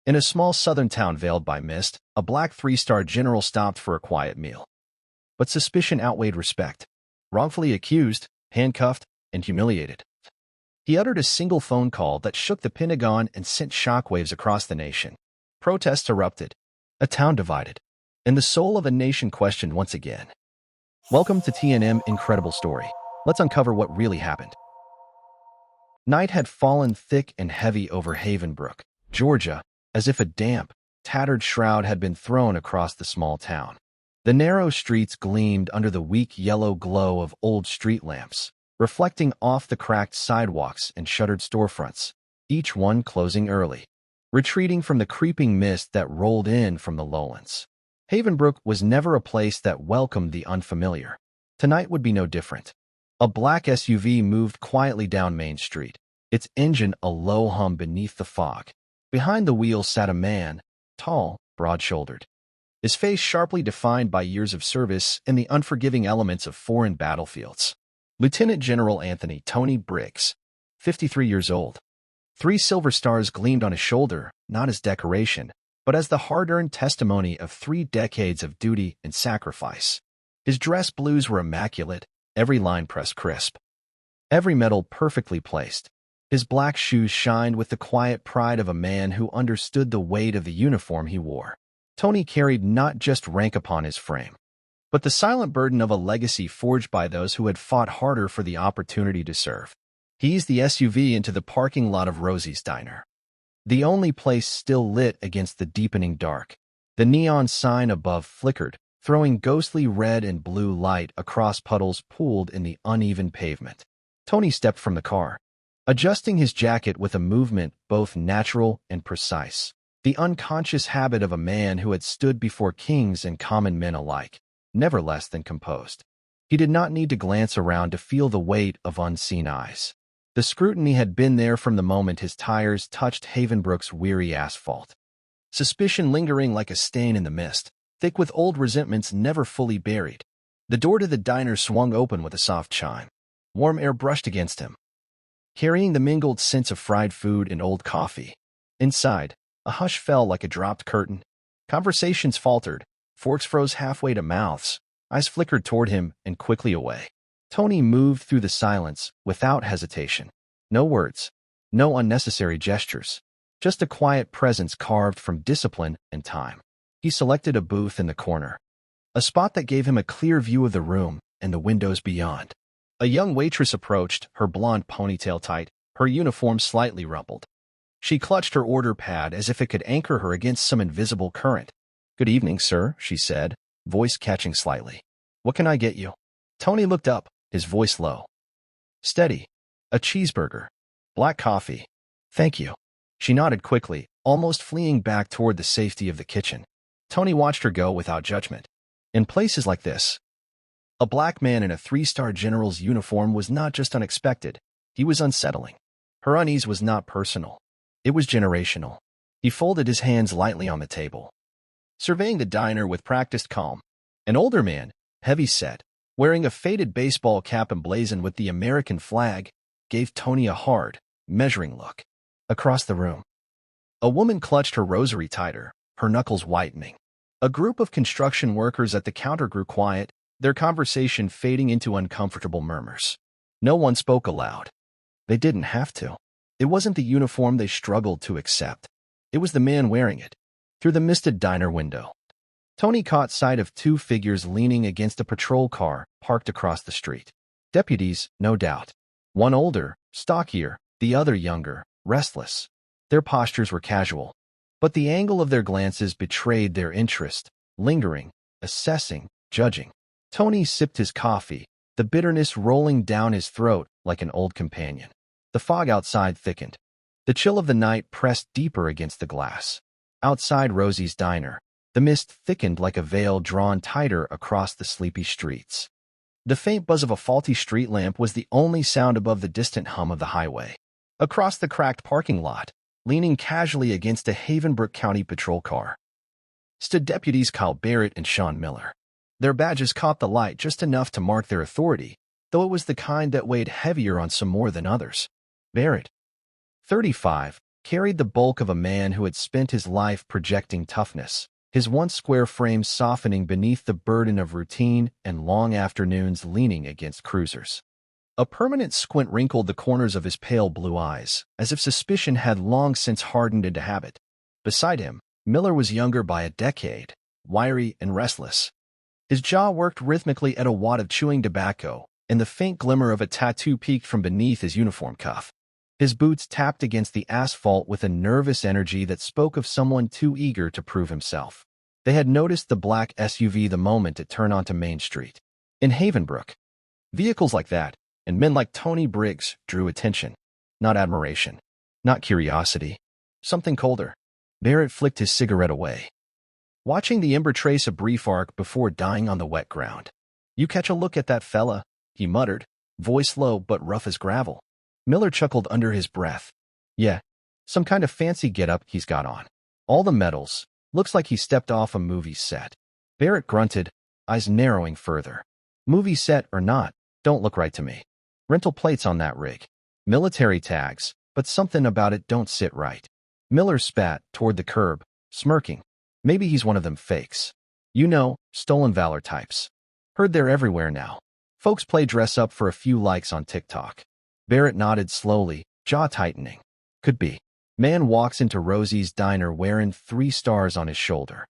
In a small southern town veiled by mist, a black three-star general stopped for a quiet meal. But suspicion outweighed respect. Wrongfully accused, handcuffed, and humiliated. He uttered a single phone call that shook the Pentagon and sent shockwaves across the nation. Protests erupted. A town divided. And the soul of a nation questioned once again. Welcome to TNM Incredible Story. Let's uncover what really happened. Night had fallen thick and heavy over Havenbrook, Georgia, as if a damp, tattered shroud had been thrown across the small town. The narrow streets gleamed under the weak yellow glow of old street lamps, reflecting off the cracked sidewalks and shuttered storefronts, each one closing early, retreating from the creeping mist that rolled in from the lowlands. Havenbrook was never a place that welcomed the unfamiliar. Tonight would be no different. A black SUV moved quietly down Main Street, its engine a low hum beneath the fog. Behind the wheel sat a man, tall, broad-shouldered, his face sharply defined by years of service and the unforgiving elements of foreign battlefields. Lieutenant General Anthony Tony Briggs, 53 years old. 3 silver stars gleamed on his shoulder, not as decoration, but as the hard-earned testimony of 3 decades of duty and sacrifice. His dress blues were immaculate, every line pressed crisp, every medal perfectly placed. His black shoes shined with the quiet pride of a man who understood the weight of the uniform he wore. Tony carried not just rank upon his frame, but the silent burden of a legacy forged by those who had fought harder for the opportunity to serve. He eased the SUV into the parking lot of Rosie's Diner, the only place still lit against the deepening dark. The neon sign above flickered, throwing ghostly red and blue light across puddles pooled in the uneven pavement. Tony stepped from the car, adjusting his jacket with a movement both natural and precise, the unconscious habit of a man who had stood before kings and common men alike, never less than composed. He did not need to glance around to feel the weight of unseen eyes. The scrutiny had been there from the moment his tires touched Havenbrook's weary asphalt. Suspicion lingering like a stain in the mist, thick with old resentments never fully buried. The door to the diner swung open with a soft chime. Warm air brushed against him, carrying the mingled scents of fried food and old coffee. Inside, a hush fell like a dropped curtain. Conversations faltered, forks froze halfway to mouths, eyes flickered toward him and quickly away. Tony moved through the silence without hesitation. No words, no unnecessary gestures, just a quiet presence carved from discipline and time. He selected a booth in the corner, a spot that gave him a clear view of the room and the windows beyond. A young waitress approached, her blonde ponytail tight, her uniform slightly rumpled. She clutched her order pad as if it could anchor her against some invisible current. "Good evening, sir," she said, voice catching slightly. "What can I get you?" Tony looked up, his voice low. "Steady. A cheeseburger. Black coffee. Thank you." She nodded quickly, almost fleeing back toward the safety of the kitchen. Tony watched her go without judgment. In places like this, a black man in a 3-star general's uniform was not just unexpected, he was unsettling. Her unease was not personal. It was generational. He folded his hands lightly on the table, surveying the diner with practiced calm. An older man, heavy-set, wearing a faded baseball cap emblazoned with the American flag, gave Tony a hard, measuring look. Across the room, a woman clutched her rosary tighter, her knuckles whitening. A group of construction workers at the counter grew quiet, their conversation fading into uncomfortable murmurs. No one spoke aloud. They didn't have to. It wasn't the uniform they struggled to accept. It was the man wearing it. Through the misted diner window, Tony caught sight of 2 figures leaning against a patrol car parked across the street. Deputies, no doubt. One older, stockier, the other younger, restless. Their postures were casual, but the angle of their glances betrayed their interest, lingering, assessing, judging. Tony sipped his coffee, the bitterness rolling down his throat like an old companion. The fog outside thickened. The chill of the night pressed deeper against the glass. Outside Rosie's Diner, the mist thickened like a veil drawn tighter across the sleepy streets. The faint buzz of a faulty street lamp was the only sound above the distant hum of the highway. Across the cracked parking lot, leaning casually against a Havenbrook County patrol car, stood Deputies Kyle Barrett and Sean Miller. Their badges caught the light just enough to mark their authority, though it was the kind that weighed heavier on some more than others. Barrett, 35, carried the bulk of a man who had spent his life projecting toughness, his once square frame softening beneath the burden of routine and long afternoons leaning against cruisers. A permanent squint wrinkled the corners of his pale blue eyes, as if suspicion had long since hardened into habit. Beside him, Miller was younger by a decade, wiry and restless. His jaw worked rhythmically at a wad of chewing tobacco, and the faint glimmer of a tattoo peeked from beneath his uniform cuff. His boots tapped against the asphalt with a nervous energy that spoke of someone too eager to prove himself. They had noticed the black SUV the moment it turned onto Main Street. In Havenbrook, vehicles like that, and men like Tony Briggs, drew attention. Not admiration. Not curiosity. Something colder. Barrett flicked his cigarette away, watching the ember trace a brief arc before dying on the wet ground. "You catch a look at that fella," he muttered, voice low but rough as gravel. Miller chuckled under his breath. "Yeah, some kind of fancy get-up he's got on. All the medals. Looks like he stepped off a movie set." Barrett grunted, eyes narrowing further. "Movie set or not, don't look right to me. Rental plates on that rig. Military tags, but something about it don't sit right." Miller spat toward the curb, smirking. "Maybe he's one of them fakes. You know, stolen valor types. Heard they're everywhere now. Folks play dress up for a few likes on TikTok." Barrett nodded slowly, jaw tightening. "Could be." Man walks into Rosie's diner wearing 3 stars on his shoulder.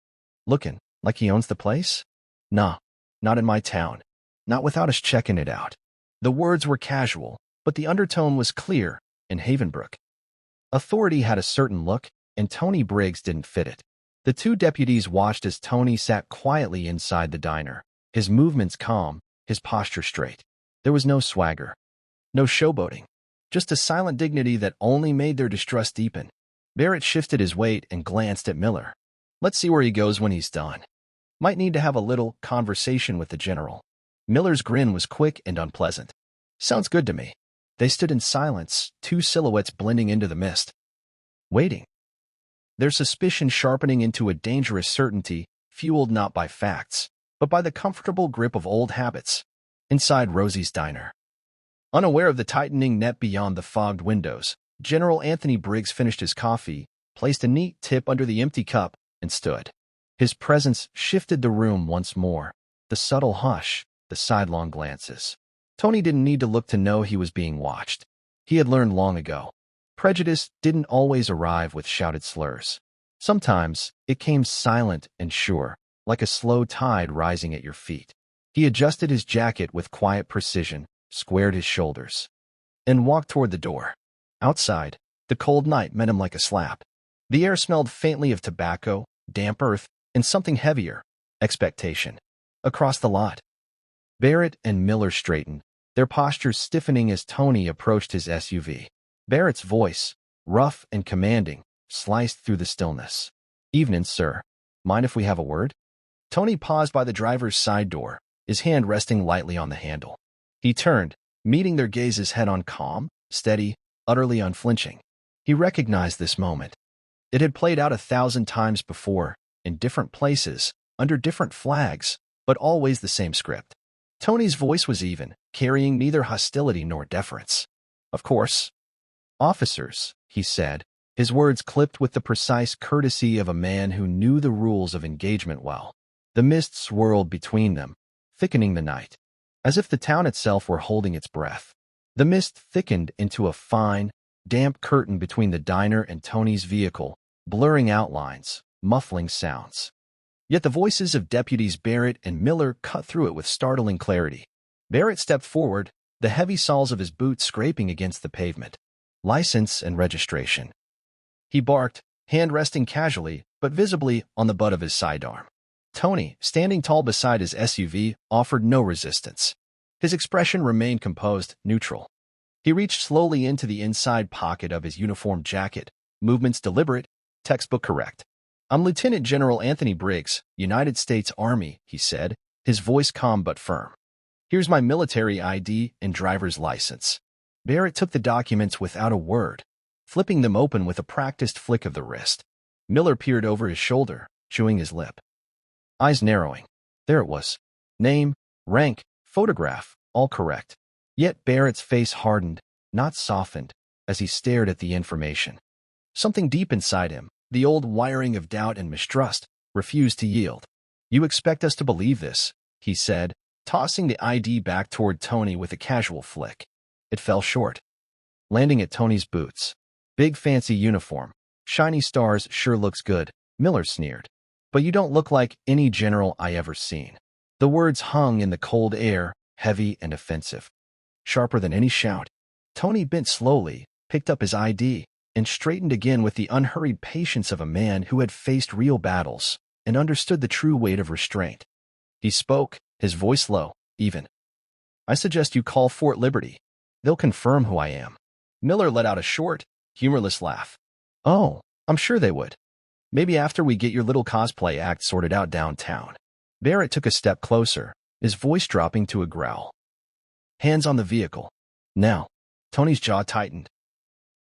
"Looking like he owns the place?" "Nah, not in my town. Not without us checking it out." The words were casual, but the undertone was clear. In Havenbrook, authority had a certain look, and Tony Briggs didn't fit it. The 2 deputies watched as Tony sat quietly inside the diner, his movements calm, his posture straight. There was no swagger, no showboating, just a silent dignity that only made their distrust deepen. Barrett shifted his weight and glanced at Miller. "Let's see where he goes when he's done. Might need to have a little conversation with the general." Miller's grin was quick and unpleasant. "Sounds good to me." They stood in silence, 2 silhouettes blending into the mist, waiting, their suspicion sharpening into a dangerous certainty, fueled not by facts, but by the comfortable grip of old habits. Inside Rosie's diner, unaware of the tightening net beyond the fogged windows, General Anthony Briggs finished his coffee, placed a neat tip under the empty cup, and stood. His presence shifted the room once more, the subtle hush, the sidelong glances. Tony didn't need to look to know he was being watched. He had learned long ago. Prejudice didn't always arrive with shouted slurs. Sometimes it came silent and sure, like a slow tide rising at your feet. He adjusted his jacket with quiet precision, squared his shoulders, and walked toward the door. Outside, the cold night met him like a slap. The air smelled faintly of tobacco, damp earth, and something heavier, expectation. Across the lot, Barrett and Miller straightened, their postures stiffening as Tony approached his SUV. Barrett's voice, rough and commanding, sliced through the stillness. "Evening, sir. Mind if we have a word?" Tony paused by the driver's side door, his hand resting lightly on the handle. He turned, meeting their gazes head-on, calm, steady, utterly unflinching. He recognized this moment. It had played out 1,000 times before, in different places, under different flags, but always the same script. Tony's voice was even, carrying neither hostility nor deference. "Of course. Officers," he said, his words clipped with the precise courtesy of a man who knew the rules of engagement well. The mist swirled between them, thickening the night, as if the town itself were holding its breath. The mist thickened into a fine, damp curtain between the diner and Tony's vehicle, blurring outlines, muffling sounds. Yet the voices of Deputies Barrett and Miller cut through it with startling clarity. Barrett stepped forward, the heavy soles of his boots scraping against the pavement. "License and registration." He barked, hand resting casually, but visibly, on the butt of his sidearm. Tony, standing tall beside his SUV, offered no resistance. His expression remained composed, neutral. He reached slowly into the inside pocket of his uniform jacket, movements deliberate, textbook correct. "I'm Lieutenant General Anthony Briggs, United States Army," he said, his voice calm but firm. "Here's my military ID and driver's license." Barrett took the documents without a word, flipping them open with a practiced flick of the wrist. Miller peered over his shoulder, chewing his lip, eyes narrowing. There it was. Name, rank, photograph, all correct. Yet Barrett's face hardened, not softened, as he stared at the information. Something deep inside him, the old wiring of doubt and mistrust, refused to yield. "You expect us to believe this," he said, tossing the ID back toward Tony with a casual flick. It fell short, landing at Tony's boots. "Big fancy uniform. Shiny stars sure looks good," Miller sneered. "But you don't look like any general I ever seen." The words hung in the cold air, heavy and offensive. Sharper than any shout. Tony bent slowly, picked up his ID, and straightened again with the unhurried patience of a man who had faced real battles and understood the true weight of restraint. He spoke, his voice low, even. "I suggest you call Fort Liberty. They'll confirm who I am." Miller let out a short, humorless laugh. "Oh, I'm sure they would. Maybe after we get your little cosplay act sorted out downtown." Barrett took a step closer, his voice dropping to a growl. "Hands on the vehicle. Now." Tony's jaw tightened.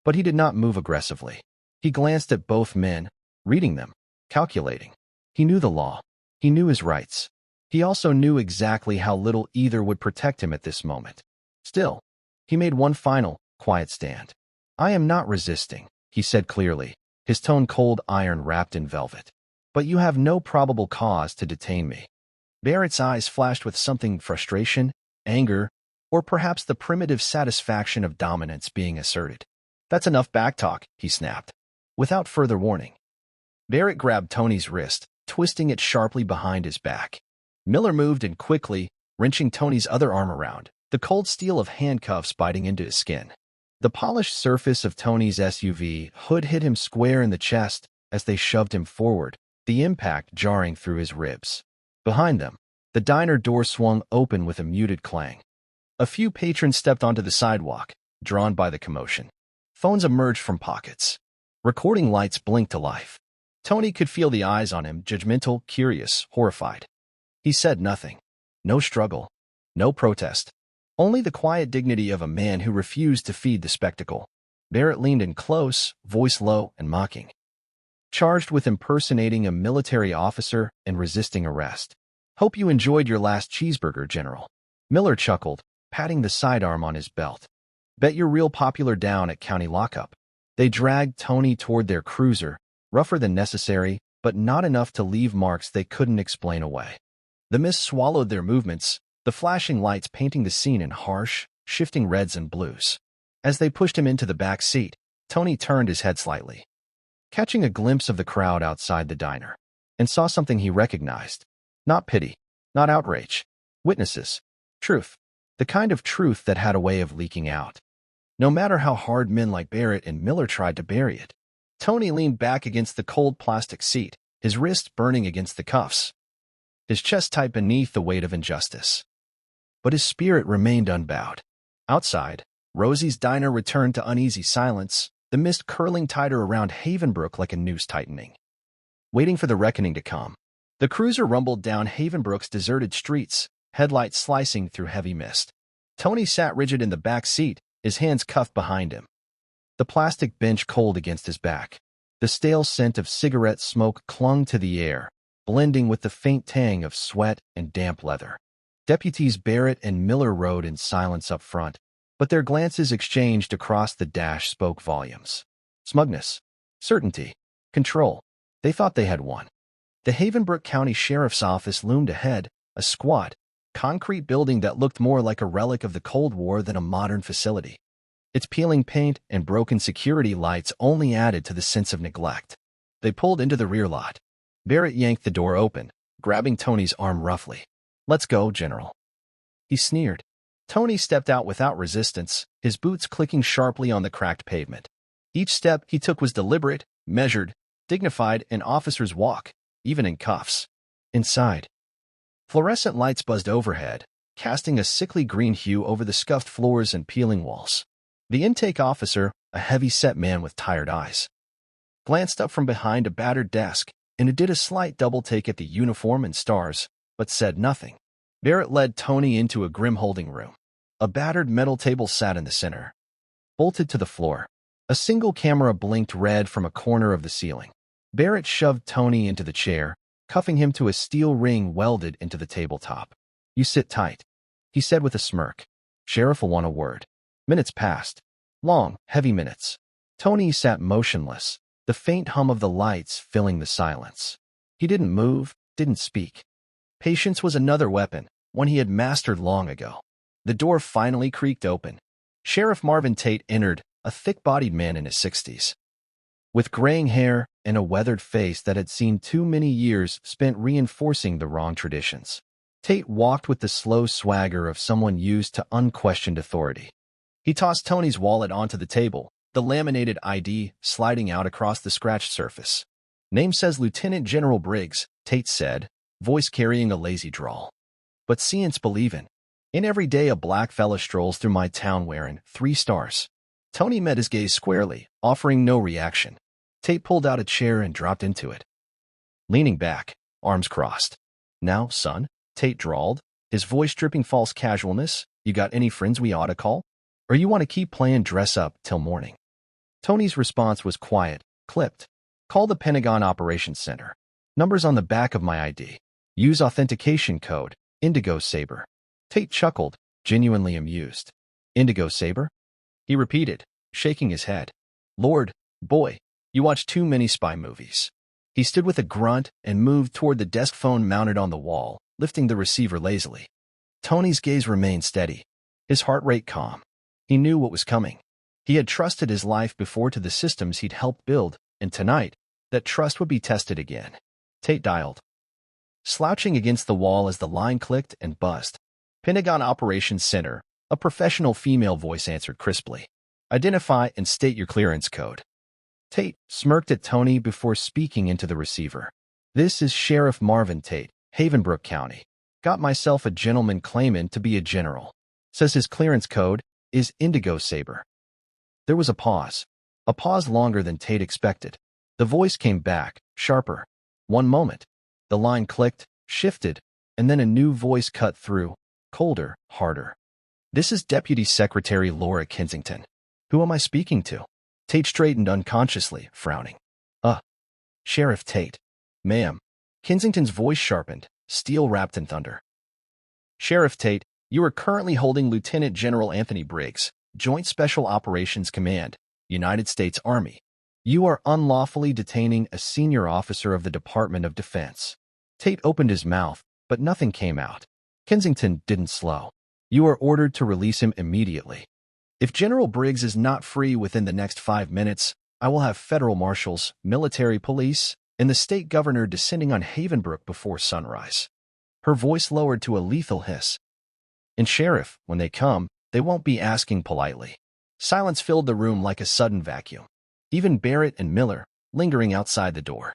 But he did not move aggressively. He glanced at both men, reading them, calculating. He knew the law. He knew his rights. He also knew exactly how little either would protect him at this moment. Still, he made one final, quiet stand. "I am not resisting," he said clearly, his tone cold iron wrapped in velvet. "But you have no probable cause to detain me." Barrett's eyes flashed with something frustration, anger, or perhaps the primitive satisfaction of dominance being asserted. "That's enough backtalk," he snapped. Without further warning, Barrett grabbed Tony's wrist, twisting it sharply behind his back. Miller moved in quickly, wrenching Tony's other arm around, the cold steel of handcuffs biting into his skin. The polished surface of Tony's SUV hood hit him square in the chest as they shoved him forward, the impact jarring through his ribs. Behind them, the diner door swung open with a muted clang. A few patrons stepped onto the sidewalk, drawn by the commotion. Phones emerged from pockets. Recording lights blinked to life. Tony could feel the eyes on him, judgmental, curious, horrified. He said nothing. No struggle. No protest. Only the quiet dignity of a man who refused to feed the spectacle. Barrett leaned in close, voice low and mocking. "Charged with impersonating a military officer and resisting arrest. Hope you enjoyed your last cheeseburger, General." Miller chuckled, patting the sidearm on his belt. "Bet you're real popular down at county lockup." They dragged Tony toward their cruiser, rougher than necessary, but not enough to leave marks they couldn't explain away. The mist swallowed their movements, the flashing lights painting the scene in harsh, shifting reds and blues. As they pushed him into the back seat, Tony turned his head slightly, catching a glimpse of the crowd outside the diner, and saw something he recognized. Not pity, not outrage. Witnesses. Truth. The kind of truth that had a way of leaking out. No matter how hard men like Barrett and Miller tried to bury it. Tony leaned back against the cold plastic seat, his wrist burning against the cuffs, his chest tight beneath the weight of injustice. But his spirit remained unbowed. Outside, Rosie's diner returned to uneasy silence, the mist curling tighter around Havenbrook like a noose tightening. Waiting for the reckoning to come, the cruiser rumbled down Havenbrook's deserted streets, headlights slicing through heavy mist. Tony sat rigid in the back seat, his hands cuffed behind him. The plastic bench cold against his back. The stale scent of cigarette smoke clung to the air, blending with the faint tang of sweat and damp leather. Deputies Barrett and Miller rode in silence up front, but their glances exchanged across the dash spoke volumes. Smugness, certainty, control. They thought they had won. The Havenbrook County Sheriff's Office loomed ahead, a squat, concrete building that looked more like a relic of the Cold War than a modern facility. Its peeling paint and broken security lights only added to the sense of neglect. They pulled into the rear lot. Barrett yanked the door open, grabbing Tony's arm roughly. "Let's go, General." He sneered. Tony stepped out without resistance, his boots clicking sharply on the cracked pavement. Each step he took was deliberate, measured, dignified, an officer's walk, even in cuffs. Inside, fluorescent lights buzzed overhead, casting a sickly green hue over the scuffed floors and peeling walls. The intake officer, a heavy-set man with tired eyes, glanced up from behind a battered desk and did a slight double-take at the uniform and stars, but said nothing. Barrett led Tony into a grim holding room. A battered metal table sat in the center, bolted to the floor. A single camera blinked red from a corner of the ceiling. Barrett shoved Tony into the chair, cuffing him to a steel ring welded into the tabletop. "You sit tight," he said with a smirk. "Sheriff will want a word." Minutes passed. Long, heavy minutes. Tony sat motionless, the faint hum of the lights filling the silence. He didn't move, didn't speak. Patience was another weapon, one he had mastered long ago. The door finally creaked open. Sheriff Marvin Tate entered, a thick-bodied man in his 60s. With graying hair and a weathered face that had seen too many years spent reinforcing the wrong traditions. Tate walked with the slow swagger of someone used to unquestioned authority. He tossed Tony's wallet onto the table, the laminated ID sliding out across the scratched surface. "Name says Lieutenant General Briggs," Tate said, voice carrying a lazy drawl. "But science believin'. In every day a black fella strolls through my town wearing 3 stars. Tony met his gaze squarely, offering no reaction. Tate pulled out a chair and dropped into it. Leaning back, arms crossed. "Now, son," Tate drawled, his voice dripping false casualness, "you got any friends we ought to call? Or you want to keep playing dress-up till morning?" Tony's response was quiet, clipped. "Call the Pentagon Operations Center. Numbers on the back of my ID. Use authentication code, Indigo Saber." Tate chuckled, genuinely amused. "Indigo Saber?" He repeated, shaking his head. "Lord, boy, you watch too many spy movies." He stood with a grunt and moved toward the desk phone mounted on the wall, lifting the receiver lazily. Tony's gaze remained steady, his heart rate calm. He knew what was coming. He had trusted his life before to the systems he'd helped build, and tonight, that trust would be tested again. Tate dialed. Slouching against the wall as the line clicked and buzzed. "Pentagon Operations Center," a professional female voice answered crisply. "Identify and state your clearance code." Tate smirked at Tony before speaking into the receiver. "This is Sheriff Marvin Tate, Havenbrook County. Got myself a gentleman claiming to be a general. Says his clearance code is Indigo Saber." There was a pause longer than Tate expected. The voice came back, sharper. One moment. The line clicked, shifted, and then a new voice cut through, colder, harder. "This is Deputy Secretary Laura Kensington. Who am I speaking to?" Tate straightened unconsciously, frowning. Sheriff Tate." "Ma'am." Kensington's voice sharpened, steel wrapped in thunder. "Sheriff Tate, you are currently holding Lieutenant General Anthony Briggs, Joint Special Operations Command, United States Army. You are unlawfully detaining a senior officer of the Department of Defense." Tate opened his mouth, but nothing came out. Kensington didn't slow. "You are ordered to release him immediately. If General Briggs is not free within the next 5 minutes, I will have federal marshals, military police, and the state governor descending on Havenbrook before sunrise." Her voice lowered to a lethal hiss. "And Sheriff, when they come, they won't be asking politely." Silence filled the room like a sudden vacuum. Even Barrett and Miller, lingering outside the door.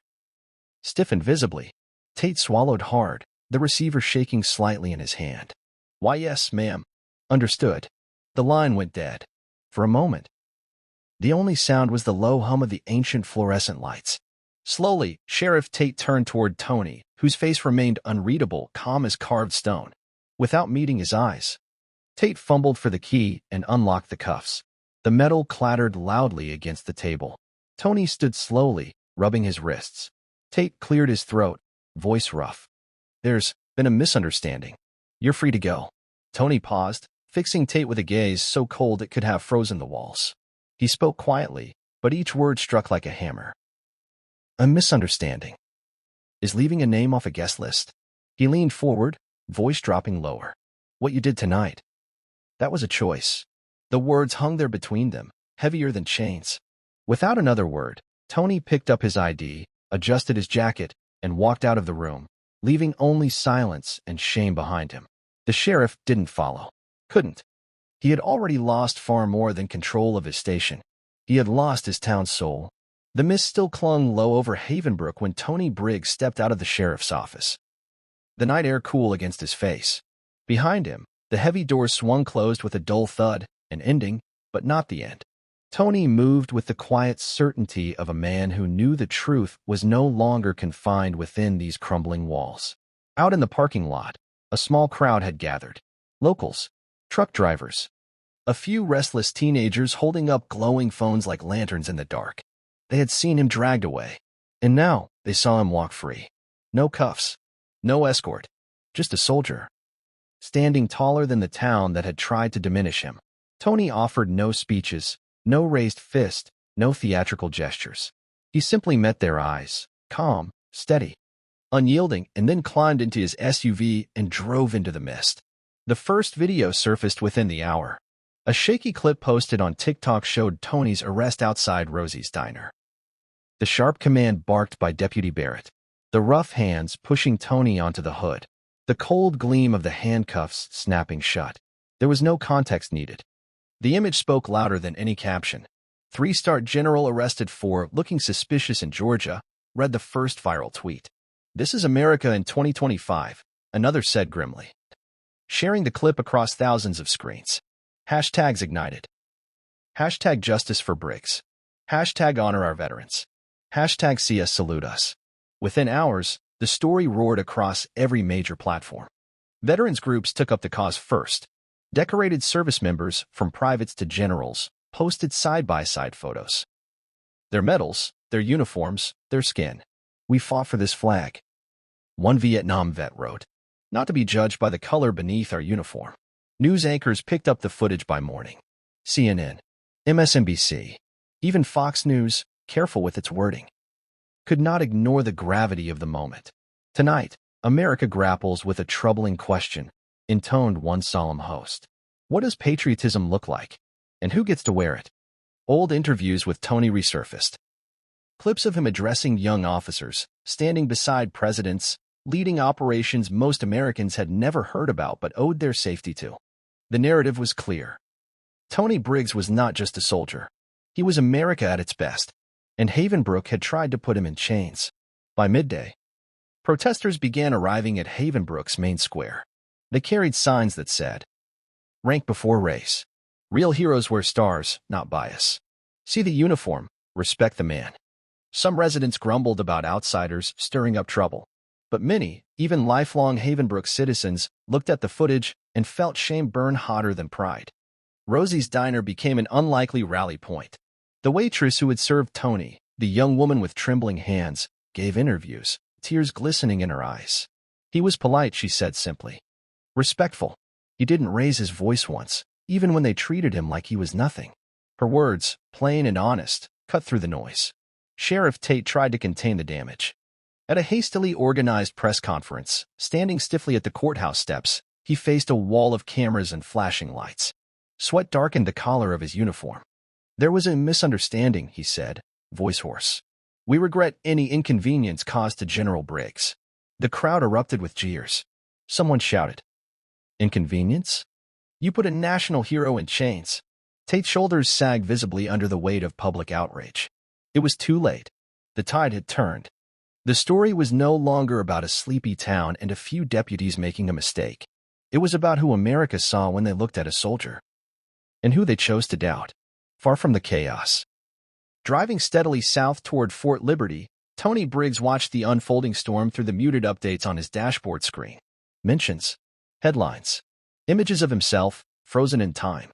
Stiffened visibly, Tate swallowed hard, the receiver shaking slightly in his hand. "Why, yes, ma'am." "Understood." The line went dead. For a moment. The only sound was the low hum of the ancient fluorescent lights. Slowly, Sheriff Tate turned toward Tony, whose face remained unreadable, calm as carved stone. Without meeting his eyes, Tate fumbled for the key and unlocked the cuffs. The metal clattered loudly against the table. Tony stood slowly, rubbing his wrists. Tate cleared his throat, voice rough. "There's been a misunderstanding. You're free to go." Tony paused, fixing Tate with a gaze so cold it could have frozen the walls. He spoke quietly, but each word struck like a hammer. "A misunderstanding. Is leaving a name off a guest list?" He leaned forward, voice dropping lower. "What you did tonight. That was a choice." The words hung there between them, heavier than chains. Without another word, Tony picked up his ID, adjusted his jacket, and walked out of the room, leaving only silence and shame behind him. The sheriff didn't follow. Couldn't. He had already lost far more than control of his station. He had lost his town's soul. The mist still clung low over Havenbrook when Tony Briggs stepped out of the sheriff's office. The night air cool against his face. Behind him, the heavy doors swung closed with a dull thud, an ending, but not the end. Tony moved with the quiet certainty of a man who knew the truth was no longer confined within these crumbling walls. Out in the parking lot, a small crowd had gathered. Locals, truck drivers, a few restless teenagers holding up glowing phones like lanterns in the dark. They had seen him dragged away, and now they saw him walk free. No cuffs, no escort, just a soldier, standing taller than the town that had tried to diminish him. Tony offered no speeches, no raised fist, no theatrical gestures. He simply met their eyes, calm, steady, unyielding, and then climbed into his SUV and drove into the mist. The first video surfaced within the hour. A shaky clip posted on TikTok showed Tony's arrest outside Rosie's diner. The sharp command barked by Deputy Barrett, the rough hands pushing Tony onto the hood, the cold gleam of the handcuffs snapping shut. There was no context needed. The image spoke louder than any caption. Three-star general arrested for looking suspicious in Georgia, read the first viral tweet. This is America in 2025, another said grimly, sharing the clip across thousands of screens. Hashtags ignited. Hashtag justice for Briggs. Hashtag honor our veterans. Hashtag see us salute us. Within hours, the story roared across every major platform. Veterans groups took up the cause first. Decorated service members, from privates to generals, posted side-by-side photos. Their medals, their uniforms, their skin. We fought for this flag. One Vietnam vet wrote, not to be judged by the color beneath our uniform. News anchors picked up the footage by morning. CNN, MSNBC, even Fox News, careful with its wording, could not ignore the gravity of the moment. Tonight, America grapples with a troubling question, intoned one solemn host. What does patriotism look like? And who gets to wear it? Old interviews with Tony resurfaced. Clips of him addressing young officers, standing beside presidents, leading operations most Americans had never heard about but owed their safety to. The narrative was clear. Tony Briggs was not just a soldier. He was America at its best, and Havenbrook had tried to put him in chains. By midday, protesters began arriving at Havenbrook's main square. They carried signs that said, rank before race. Real heroes wear stars, not bias. See the uniform, respect the man. Some residents grumbled about outsiders stirring up trouble, but many, even lifelong Havenbrook citizens, looked at the footage and felt shame burn hotter than pride. Rosie's diner became an unlikely rally point. The waitress who had served Tony, the young woman with trembling hands, gave interviews, tears glistening in her eyes. He was polite, she said simply. Respectful. He didn't raise his voice once, even when they treated him like he was nothing. Her words, plain and honest, cut through the noise. Sheriff Tate tried to contain the damage. At a hastily organized press conference, standing stiffly at the courthouse steps, he faced a wall of cameras and flashing lights. Sweat darkened the collar of his uniform. There was a misunderstanding, he said, voice hoarse. We regret any inconvenience caused to General Briggs. The crowd erupted with jeers. Someone shouted, Inconvenience? You put a national hero in chains. Tate's shoulders sagged visibly under the weight of public outrage. It was too late. The tide had turned. The story was no longer about a sleepy town and a few deputies making a mistake. It was about who America saw when they looked at a soldier, and who they chose to doubt. Far from the chaos. Driving steadily south toward Fort Liberty, Tony Briggs watched the unfolding storm through the muted updates on his dashboard screen. Mentions, headlines, images of himself, frozen in time,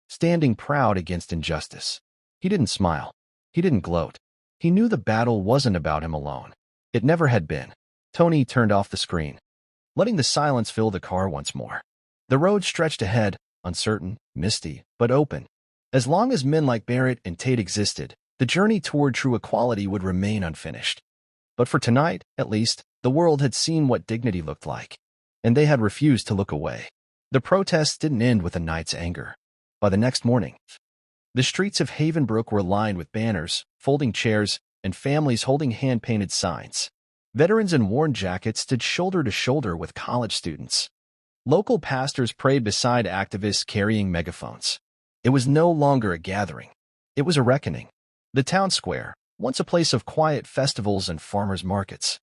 standing proud against injustice. He didn't smile. He didn't gloat. He knew the battle wasn't about him alone. It never had been. Tony turned off the screen, letting the silence fill the car once more. The road stretched ahead, uncertain, misty, but open. As long as men like Barrett and Tate existed, the journey toward true equality would remain unfinished. But for tonight, at least, the world had seen what dignity looked like, and they had refused to look away. The protests didn't end with the night's anger. By the next morning, the streets of Havenbrook were lined with banners, folding chairs, and families holding hand-painted signs. Veterans in worn jackets stood shoulder to shoulder with college students. Local pastors prayed beside activists carrying megaphones. It was no longer a gathering. It was a reckoning. The town square, once a place of quiet festivals and farmers' markets,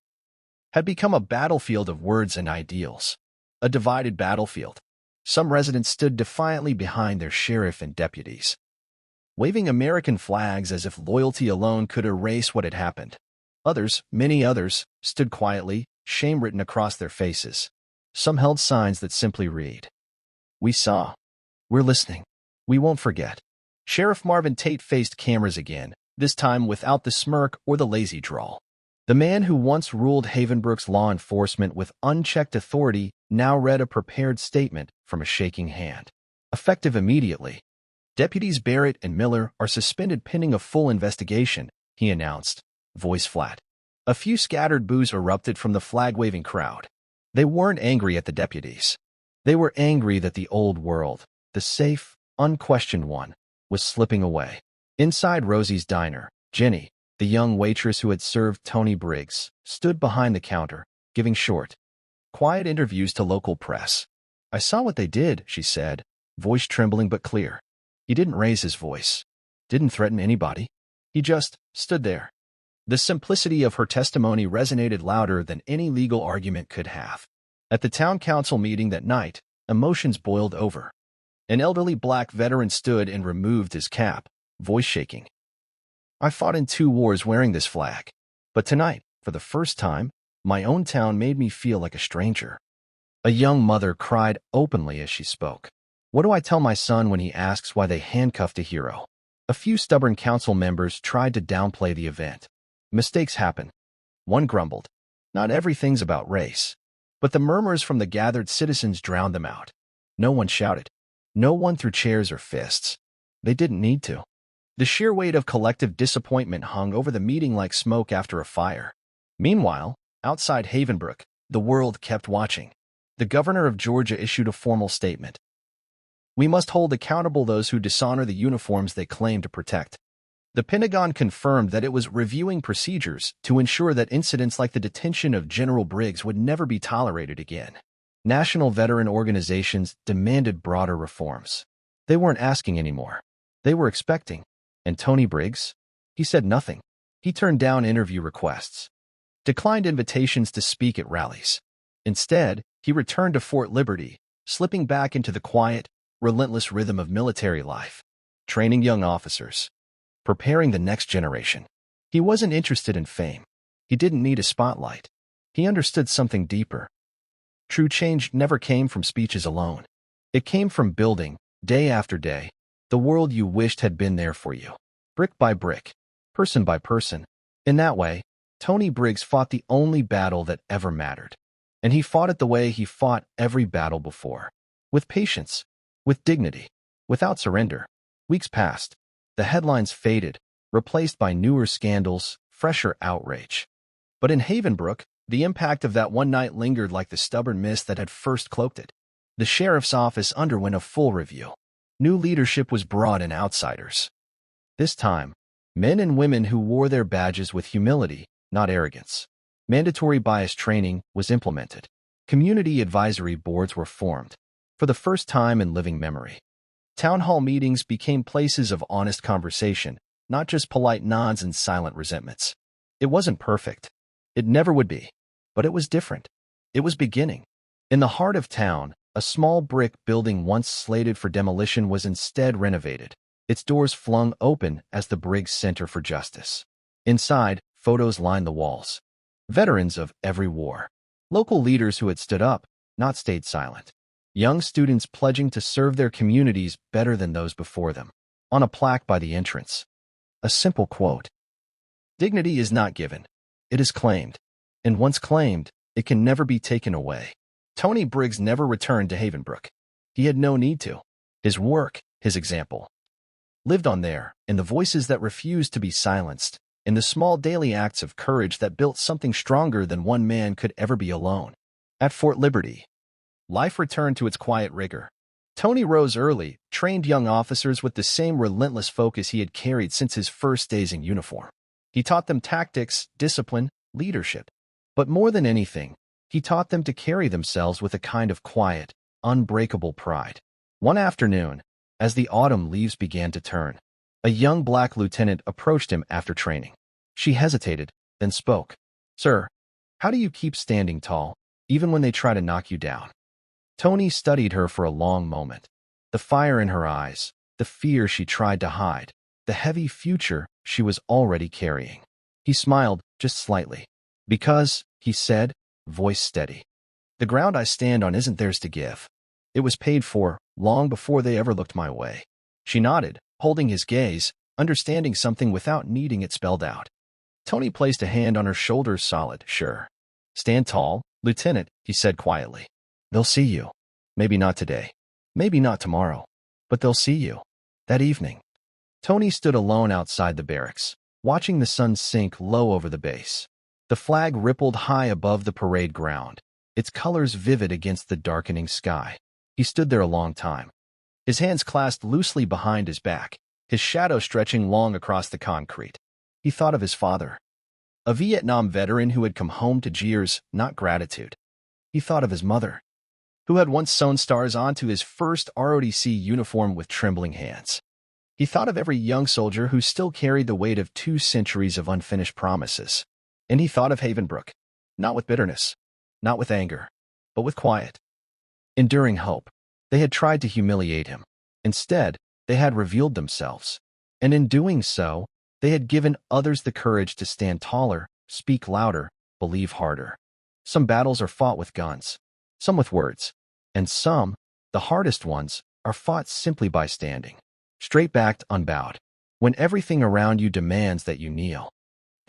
had become a battlefield of words and ideals. A divided battlefield. Some residents stood defiantly behind their sheriff and deputies, waving American flags as if loyalty alone could erase what had happened. Others, many others, stood quietly, shame written across their faces. Some held signs that simply read, "We saw. We're listening. We won't forget." Sheriff Marvin Tate faced cameras again, this time without the smirk or the lazy drawl. The man who once ruled Havenbrook's law enforcement with unchecked authority now read a prepared statement from a shaking hand. Effective immediately. Deputies Barrett and Miller are suspended pending a full investigation, he announced, voice flat. A few scattered boos erupted from the flag-waving crowd. They weren't angry at the deputies. They were angry that the old world, the safe, unquestioned one, was slipping away. Inside Rosie's diner, Jenny, the young waitress who had served Tony Briggs, stood behind the counter, giving short, quiet interviews to local press. "I saw what they did," she said, voice trembling but clear. He didn't raise his voice, didn't threaten anybody. He just stood there. The simplicity of her testimony resonated louder than any legal argument could have. At the town council meeting that night, emotions boiled over. An elderly black veteran stood and removed his cap, voice shaking. "I fought in 2 wars wearing this flag, but tonight, for the first time, my own town made me feel like a stranger." A young mother cried openly as she spoke. "What do I tell my son when he asks why they handcuffed a hero?" A few stubborn council members tried to downplay the event. "Mistakes happen." One grumbled, "Not everything's about race." But the murmurs from the gathered citizens drowned them out. No one shouted. No one threw chairs or fists. They didn't need to. The sheer weight of collective disappointment hung over the meeting like smoke after a fire. Meanwhile, outside Havenbrook, the world kept watching. The governor of Georgia issued a formal statement. "We must hold accountable those who dishonor the uniforms they claim to protect." The Pentagon confirmed that it was reviewing procedures to ensure that incidents like the detention of General Briggs would never be tolerated again. National veteran organizations demanded broader reforms. They weren't asking anymore. They were expecting. And Tony Briggs? He said nothing. He turned down interview requests, declined invitations to speak at rallies. Instead, he returned to Fort Liberty, slipping back into the quiet, relentless rhythm of military life, training young officers, preparing the next generation. He wasn't interested in fame. He didn't need a spotlight. He understood something deeper. True change never came from speeches alone. It came from building, day after day, the world you wished had been there for you, brick by brick, person by person. In that way, Tony Briggs fought the only battle that ever mattered. And he fought it the way he fought every battle before, with patience, with dignity, without surrender. Weeks passed. The headlines faded, replaced by newer scandals, fresher outrage. But in Havenbrook, the impact of that one night lingered like the stubborn mist that had first cloaked it. The sheriff's office underwent a full review. New leadership was brought in outsiders. This time, men and women who wore their badges with humility, not arrogance. Mandatory bias training was implemented. Community advisory boards were formed, for the first time in living memory. Town hall meetings became places of honest conversation, not just polite nods and silent resentments. It wasn't perfect. It never would be. But it was different. It was beginning. In the heart of town, a small brick building once slated for demolition was instead renovated, its doors flung open as the Briggs Center for Justice. Inside, photos lined the walls. Veterans of every war. Local leaders who had stood up, not stayed silent. Young students pledging to serve their communities better than those before them. On a plaque by the entrance, a simple quote: "Dignity is not given. It is claimed. And once claimed, it can never be taken away." Tony Briggs never returned to Havenbrook. He had no need to. His work, his example, lived on there, in the voices that refused to be silenced, in the small daily acts of courage that built something stronger than one man could ever be alone. At Fort Liberty, life returned to its quiet rigor. Tony rose early, trained young officers with the same relentless focus he had carried since his first days in uniform. He taught them tactics, discipline, leadership. But more than anything, he taught them to carry themselves with a kind of quiet, unbreakable pride. One afternoon, as the autumn leaves began to turn, a young black lieutenant approached him after training. She hesitated, then spoke. "Sir, how do you keep standing tall, even when they try to knock you down?" Tony studied her for a long moment. The fire in her eyes, the fear she tried to hide, the heavy future she was already carrying. He smiled, just slightly. "Because," he said, voice steady, "the ground I stand on isn't theirs to give. It was paid for, long before they ever looked my way." She nodded, holding his gaze, understanding something without needing it spelled out. Tony placed a hand on her shoulder. "Solid, sure. Stand tall, Lieutenant," he said quietly. "They'll see you. Maybe not today. Maybe not tomorrow. But they'll see you. That evening." Tony stood alone outside the barracks. watching the sun sink low over the base. The flag rippled high above the parade ground, its colors vivid against the darkening sky. He stood there a long time, his hands clasped loosely behind his back, his shadow stretching long across the concrete. He thought of his father, a Vietnam veteran who had come home to jeers, not gratitude. He thought of his mother, who had once sewn stars onto his first ROTC uniform with trembling hands. He thought of every young soldier who still carried the weight of 2 centuries of unfinished promises. And he thought of Havenbrook, not with bitterness, not with anger, but with quiet, enduring hope. They had tried to humiliate him. Instead, they had revealed themselves. And in doing so, they had given others the courage to stand taller, speak louder, believe harder. Some battles are fought with guns, some with words, and some, the hardest ones, are fought simply by standing, straight-backed, unbowed, when everything around you demands that you kneel.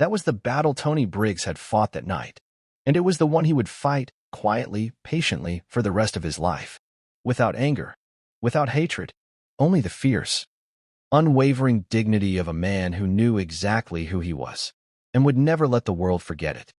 That was the battle Tony Briggs had fought that night, and it was the one he would fight quietly, patiently, for the rest of his life. Without anger, without hatred, only the fierce, unwavering dignity of a man who knew exactly who he was and would never let the world forget it.